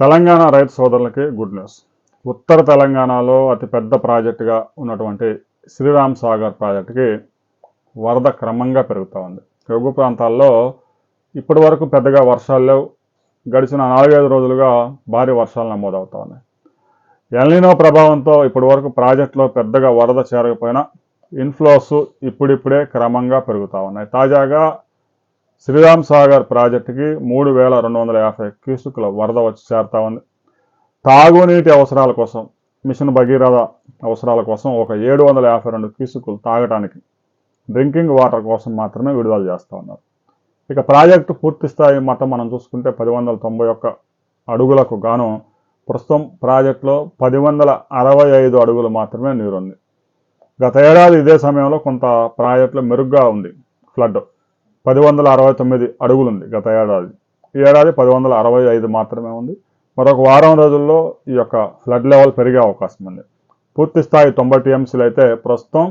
తెలంగాణ రైతు సోదరులకి good news. ఉత్తర తెలంగాణలో అతిపెద్ద ప్రాజెక్టుగా ఉన్నటువంటి శ్రీరామ్ సాగర్ ప్రాజెక్టుకి వరద క్రమంగా పెరుగుతూ ఉంది. ఎగువ ప్రాంతాల్లో ఇప్పటి వరకు పెద్దగా వర్షాలు లేవు. గడిచిన 4-5 రోజులుగా భారీ వర్షాలు నమోదవుతూ ఉన్నాయి. ఎల్నినో ప్రభావంతో ఇప్పటి వరకు ప్రాజెక్టులో పెద్దగా వరద చేరకపోయినా ఇన్ఫ్లోస్ ఇప్పుడిప్పుడే క్రమంగా పెరుగుతూ ఉన్నాయి. తాజాగా శ్రీరామ్ సాగర్ ప్రాజెక్టుకి 3,250 క్యూసెక్కుల వరద వచ్చి చేరుతా ఉంది. తాగునీటి అవసరాల కోసం మిషన్ భగీరథ అవసరాల కోసం ఒక 752 క్యూసెక్కులు తాగడానికి డ్రింకింగ్ వాటర్ కోసం మాత్రమే విడుదల చేస్తూ ఉన్నారు. ఇక ప్రాజెక్టు పూర్తి స్థాయి మట్టం మనం చూసుకుంటే 1091 అడుగులకు గాను ప్రస్తుతం ప్రాజెక్టులో 1065 అడుగులు మాత్రమే నీరుంది. గత ఏడాది ఇదే సమయంలో కొంత ప్రాజెక్టులో మెరుగ్గా ఉంది. ఫ్లడ్ 1069 అడుగులు ఉంది గత ఏడాది. ఈ ఏడాది 1065 మాత్రమే ఉంది. మరొక వారం రోజుల్లో ఈ యొక్క ఫ్లడ్ లెవెల్ పెరిగే అవకాశం ఉంది. పూర్తి స్థాయి 90 టీఎంసీలు అయితే ప్రస్తుతం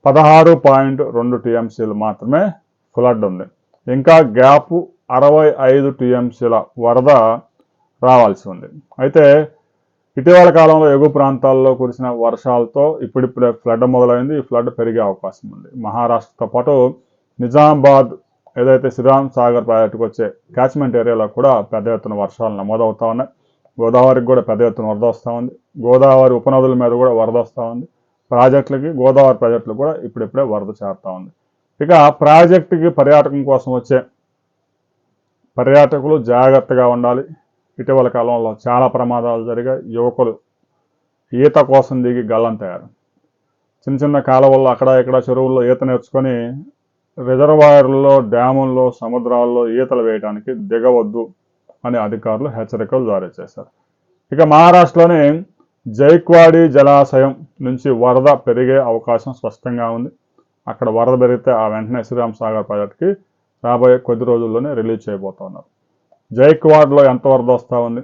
16.2 టీఎంసీలు మాత్రమే ఫ్లడ్ ఉంది. ఇంకా గ్యాప్ 65 టీఎంసీల వరద రావాల్సి ఉంది. అయితే ఇటీవల కాలంలో ఎగువ ప్రాంతాల్లో కురిసిన వర్షాలతో ఇప్పుడిప్పుడే ఫ్లడ్ మొదలైంది. ఈ ఫ్లడ్ పెరిగే అవకాశం ఉంది. మహారాష్ట్రతో పాటు నిజామాబాద్ ఏదైతే శ్రీరామ్ సాగర్ ప్రాజెక్టుకు వచ్చే క్యాచ్మెంట్ ఏరియాలో కూడా పెద్ద ఎత్తున వర్షాలు నమోదవుతూ ఉన్నాయి. గోదావరికి కూడా పెద్ద ఎత్తున వరద వస్తూ ఉంది. గోదావరి ఉపనదుల మీద కూడా వరద వస్తూ ఉంది. ప్రాజెక్టులకి గోదావరి ప్రాజెక్టులు కూడా ఇప్పుడిప్పుడే వరద చేరుతూ ఉంది. ఇక ప్రాజెక్టుకి పర్యాటకం కోసం వచ్చే పర్యాటకులు జాగ్రత్తగా ఉండాలి. ఇటీవల కాలంలో చాలా ప్రమాదాలు జరిగాయి. యువకులు ఈత కోసం దిగి గల్లంతయ్యారు. చిన్న చిన్న కాలువల్లో అక్కడ ఇక్కడ చెరువుల్లో ఈత నేర్చుకొని రిజర్వాయర్లలో, డ్యాముల్లో, సముద్రాల్లో ఈతలు వేయడానికి దిగవద్దు అని అధికారులు హెచ్చరికలు జారీ చేశారు. ఇక మహారాష్ట్రలోని జైక్వాడి జలాశయం నుంచి వరద పెరిగే అవకాశం స్పష్టంగా ఉంది. అక్కడ వరద పెరిగితే ఆ వెంటనే శ్రీరామ్ సాగర్ ప్రాజెక్టుకి రాబోయే కొద్ది రోజుల్లోనే రిలీజ్ చేయబోతున్నారు. జైక్వాడ్లో ఎంత వరద వస్తూ ఉంది,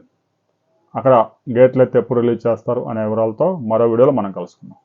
అక్కడ గేట్లు ఎత్తి ఎప్పుడు రిలీజ్ చేస్తారు అనే వివరాలతో మరో వీడియోలో మనం కలుసుకుందాం.